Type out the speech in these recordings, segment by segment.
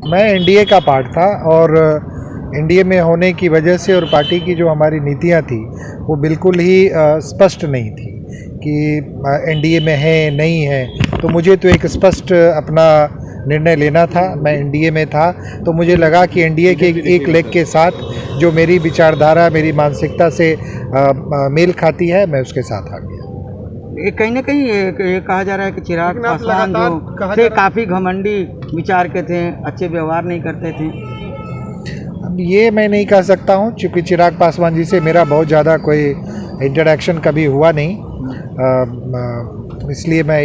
मैं एनडीए का पार्ट था और एनडीए में होने की वजह से और पार्टी की जो हमारी नीतियां थी वो बिल्कुल ही स्पष्ट नहीं थी कि एनडीए में है नहीं है। तो मुझे तो एक स्पष्ट अपना निर्णय लेना था। मैं एनडीए में था तो मुझे लगा कि एनडीए के एक लेग के साथ जो मेरी विचारधारा मेरी मानसिकता से मेल खाती है, मैं उसके साथ आ गया। ये कहीं ना कहीं ये कहा जा रहा है कि चिराग पासवान जो थे काफ़ी घमंडी विचार के थे, अच्छे व्यवहार नहीं करते थे। अब ये मैं नहीं कह सकता हूँ क्योंकि चिराग पासवान जी से मेरा बहुत ज़्यादा कोई इंटरेक्शन कभी हुआ नहीं, इसलिए मैं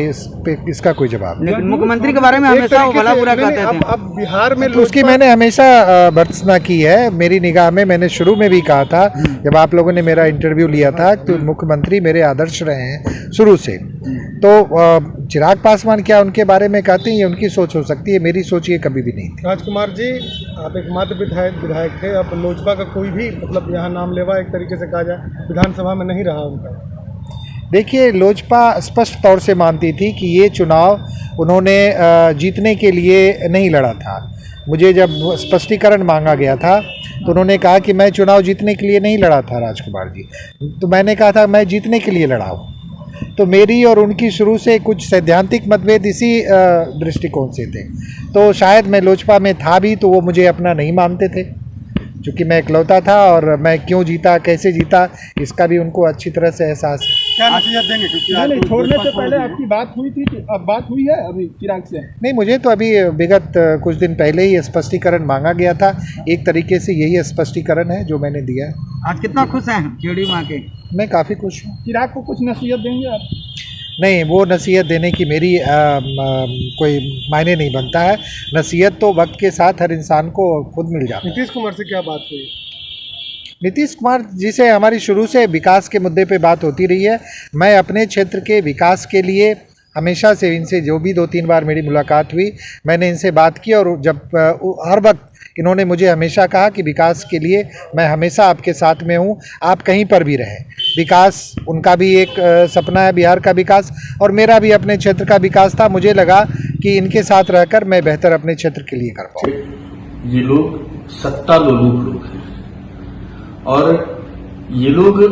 इसका कोई जवाब नहीं। लेकिन मुख्यमंत्री के बारे में हमेशा वो भला बुरा कहते थे। अब बिहार में तो उसकी मैंने हमेशा भर्त्सना की है। मेरी निगाह में मैंने शुरू में भी कहा था जब आप लोगों ने मेरा इंटरव्यू लिया था तो मुख्यमंत्री मेरे आदर्श रहे हैं शुरू से। तो चिराग पासवान क्या उनके बारे में कहते हैं ये उनकी सोच हो सकती है, मेरी सोच ये कभी भी नहीं थी। राजकुमार जी, आप एकमात्र विधायक थे। अब लोजपा का कोई भी मतलब यहाँ नाम लेवा एक तरीके से कहा जाए विधानसभा में नहीं रहा उनका। देखिए, लोजपा स्पष्ट तौर से मानती थी कि ये चुनाव उन्होंने जीतने के लिए नहीं लड़ा था। मुझे जब स्पष्टीकरण मांगा गया था तो उन्होंने कहा कि मैं चुनाव जीतने के लिए नहीं लड़ा था राजकुमार जी। तो मैंने कहा था मैं जीतने के लिए लड़ा हूँ। तो मेरी और उनकी शुरू से कुछ सैद्धांतिक मतभेद इसी दृष्टिकोण से थे। तो शायद मैं लोजपा में था भी तो वो मुझे अपना नहीं मानते थे, क्योंकि मैं इकलौता था और मैं क्यों जीता कैसे जीता इसका भी उनको अच्छी तरह से एहसास है। क्या नसीहत देंगे? क्योंकि नहीं, छोड़ने से पहले आपकी बात हुई थी, अब बात हुई है अभी चिराग से? नहीं, मुझे तो अभी विगत कुछ दिन पहले ही स्पष्टीकरण मांगा गया था। एक तरीके से यही स्पष्टीकरण है जो मैंने दिया है। आज कितना खुश हैं खेड़ी माँ के? मैं काफ़ी खुश हूँ। चिराग को कुछ नसीहत देंगे आप? नहीं, वो नसीहत देने की मेरी कोई मायने नहीं बनता है। नसीहत तो वक्त के साथ हर इंसान को खुद मिल जाता है। नीतीश कुमार से क्या बात हुई? नीतीश कुमार जी से हमारी शुरू से विकास के मुद्दे पे बात होती रही है। मैं अपने क्षेत्र के विकास के लिए हमेशा से इनसे जो भी 2-3 बार मेरी मुलाकात हुई मैंने इनसे बात की और जब हर वक्त इन्होंने मुझे हमेशा कहा कि विकास के लिए मैं हमेशा आपके साथ में हूँ, आप कहीं पर भी रहें। विकास उनका भी एक सपना है, बिहार का विकास, और मेरा भी अपने क्षेत्र का विकास था। मुझे लगा कि इनके साथ रहकर मैं बेहतर अपने क्षेत्र के लिए कर पाऊँ। ये लोग सत्ता लोलुप लोग हैं और ये लोग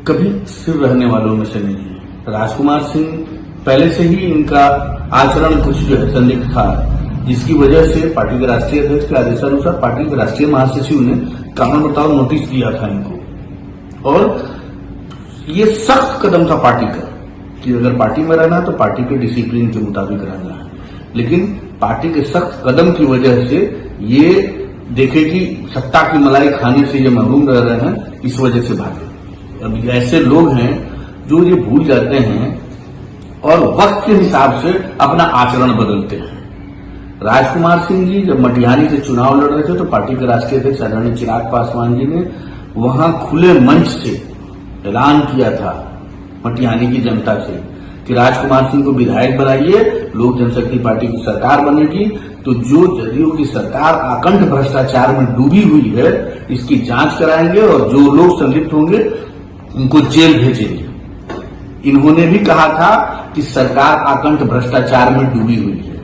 कभी स्थिर रहने वालों में से नहीं है। राजकुमार सिंह पहले से ही इनका आचरण कुछ जो है संदिग्ध था, जिसकी वजह से पार्टी के राष्ट्रीय अध्यक्ष के आदेशानुसार पार्टी के राष्ट्रीय महासचिव ने कारण बताओ नोटिस दिया था इनको। और ये सख्त कदम था पार्टी का कि अगर पार्टी में रहना तो पार्टी के डिसिप्लिन के मुताबिक रहना है, लेकिन पार्टी के सख्त कदम की वजह से ये देखे कि सत्ता की मलाई खाने से ये महरूम रह रहे हैं, इस वजह से भागे। अब ऐसे लोग हैं जो ये भूल जाते हैं और वक्त के हिसाब से अपना आचरण बदलते हैं। राजकुमार सिंह जी जब मटिहानी से चुनाव लड़ रहे थे तो पार्टी के राष्ट्रीय अध्यक्ष आदरणीय चिराग पासवान जी ने वहां खुले मंच से ऐलान किया था मटिहानी की जनता से कि राजकुमार सिंह को विधायक बनाइए, लोक जनशक्ति पार्टी की सरकार बनेगी तो जो जदयू की सरकार आकंठ भ्रष्टाचार में डूबी हुई है इसकी जांच कराएंगे और जो लोग संलिप्त होंगे उनको जेल भेजेंगे। इन्होंने भी कहा था कि सरकार आकंठ भ्रष्टाचार में डूबी हुई है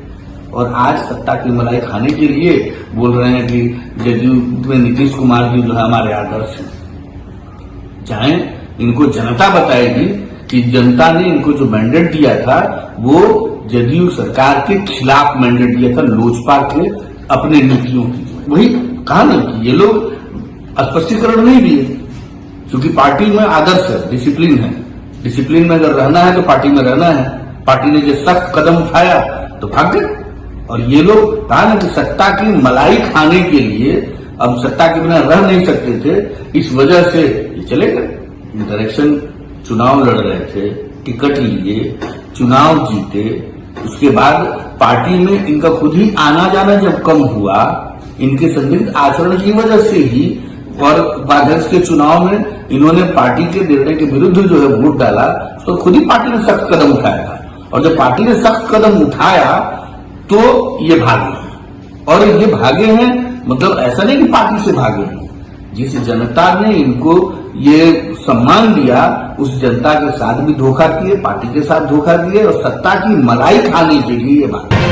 और आज सत्ता की मलाई खाने के लिए बोल रहे हैं कि जदयू में नीतीश कुमार जी जो है हमारे आदर्श हैं। चाहे इनको जनता बताएगी कि जनता ने इनको जो मैंडेट दिया था वो जदयू सरकार के खिलाफ मैंडेट दिया था, लोजपा के अपने नीतियों की। वही कहा ना कि ये लोग स्पष्टीकरण नहीं दिए क्योंकि पार्टी में आदर्श है, डिसिप्लिन है। डिसिप्लिन में अगर रहना है तो पार्टी में रहना है। पार्टी ने जो सख्त कदम उठाया तो भाग गए और ये लोग कहा ना कि सत्ता की मलाई खाने के लिए अब सत्ता के बिना रह नहीं सकते थे, इस वजह से ये चले गए। इंटरेक्शन चुनाव लड़ रहे थे, टिकट लिए, चुनाव जीते, उसके बाद पार्टी में इनका खुद ही आना जाना जब कम हुआ, इनके संदिग्ध आचरण की वजह से ही और उपाध्यक्ष के चुनाव में इन्होंने पार्टी के निर्णय के विरुद्ध जो है वोट डाला तो खुद ही पार्टी ने सख्त कदम उठाया था। और जब पार्टी ने सख्त कदम उठाया तो ये भागे हैं और ये भागे हैं मतलब ऐसा नहीं कि पार्टी से भागे हैं। जिस जनता ने इनको ये सम्मान दिया उस जनता के साथ भी धोखा किए, पार्टी के साथ धोखा दिए और सत्ता की मलाई खाने के लिए ये भागे।